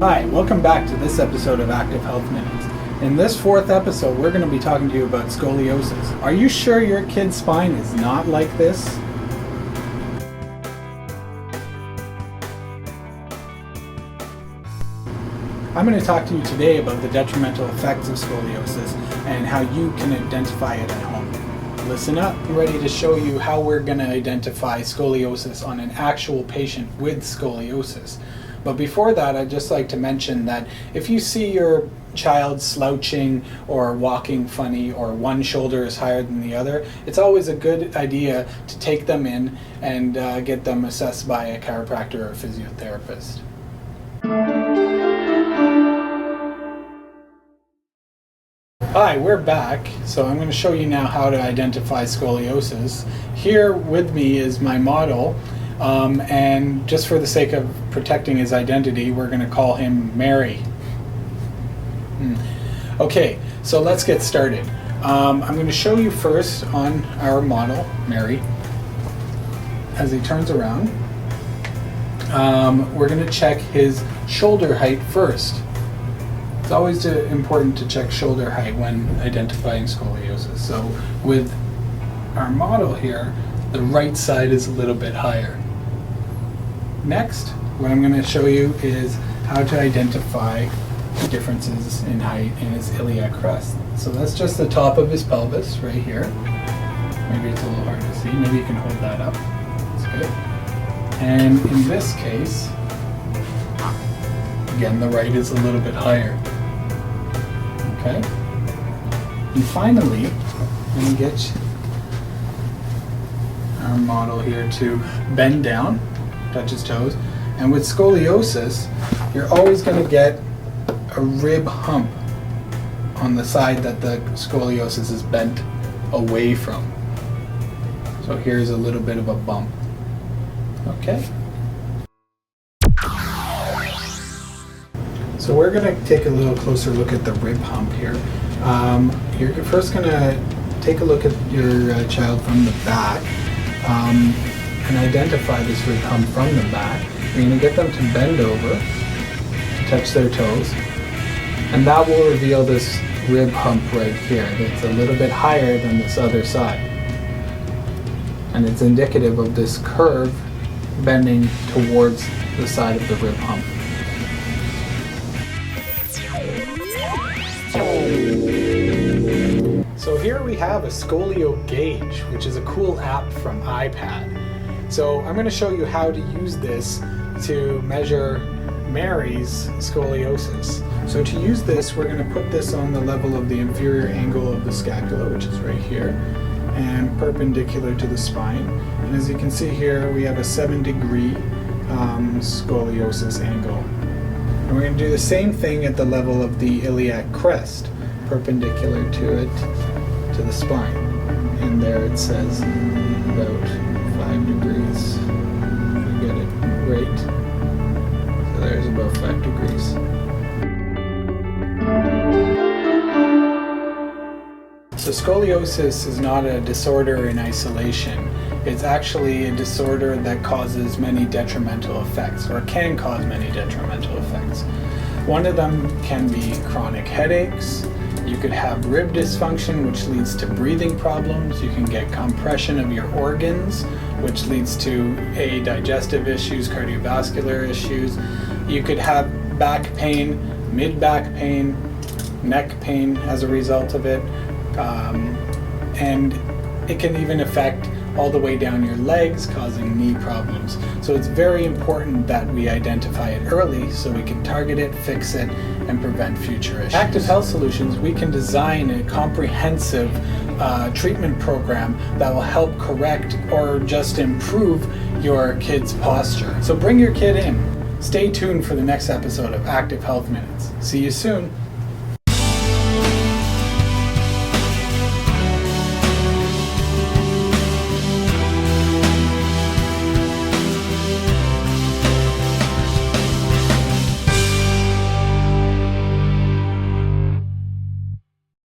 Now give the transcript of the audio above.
Hi, welcome back to this episode of Active Health Minutes. In this fourth episode, we're going to be talking to you about scoliosis. Are you sure your kid's spine is not like this? I'm going to talk to you today about the detrimental effects of scoliosis and how you can identify it at home. Listen up. I'm ready to show you how we're going to identify scoliosis on an actual patient with scoliosis. But before that, I'd just like to mention that if you see your child slouching or walking funny or one shoulder is higher than the other, it's always a good idea to take them in and get them assessed by a chiropractor or a physiotherapist. Hi, we're back. So I'm going to show you now how to identify scoliosis. Here with me is my model. And just for the sake of protecting his identity, we're going to call him Mary. Okay, so let's get started. I'm going to show you first on our model, Mary, as he turns around. We're going to check his shoulder height first. It's always important to check shoulder height when identifying scoliosis. So with our model here, the right side is a little bit higher. Next, what I'm going to show you is how to identify differences in height in his iliac crest. So that's just the top of his pelvis right here. Maybe it's a little hard to see. Maybe you can hold that up. That's good. And in this case, again, the right is a little bit higher. Okay? And finally, I'm going to get our model here to bend down, touch his toes. And with scoliosis, you're always going to get a rib hump on the side that the scoliosis is bent away from. So here's a little bit of a bump. Okay? So we're going to take a little closer look at the rib hump here. You're first going to take a look at your child from the back and identify this rib hump from the back. You're going to get them to bend over, to touch their toes, and that will reveal this rib hump right here that's a little bit higher than this other side. And it's indicative of this curve bending towards the side of the rib hump. So here we have a Scolio Gauge, which is a cool app from iPad. So I'm going to show you how to use this to measure Mary's scoliosis. So to use this, we're going to put this on the level of the inferior angle of the scapula, which is right here, and perpendicular to the spine. And as you can see here, we have a 7-degree scoliosis angle. And we're going to do the same thing at the level of the iliac crest, perpendicular to it, to the spine. And there it says about 5 degrees. If we get it right. So there's about 5 degrees. So scoliosis is not a disorder in isolation. It's actually a disorder that causes many detrimental effects, or can cause many detrimental effects. One of them can be chronic headaches. You could have rib dysfunction, which leads to breathing problems. You can get compression of your organs, which leads to digestive issues, cardiovascular issues. You could have back pain, mid-back pain, neck pain as a result of it. And it can even affect all the way down your legs, causing knee problems. So it's very important that we identify it early so we can target it, fix it, and prevent future issues. Active Health Solutions, we can design a comprehensive treatment program that will help correct or just improve your kid's posture. So bring your kid in. Stay tuned for the next episode of Active Health Minutes. See you soon.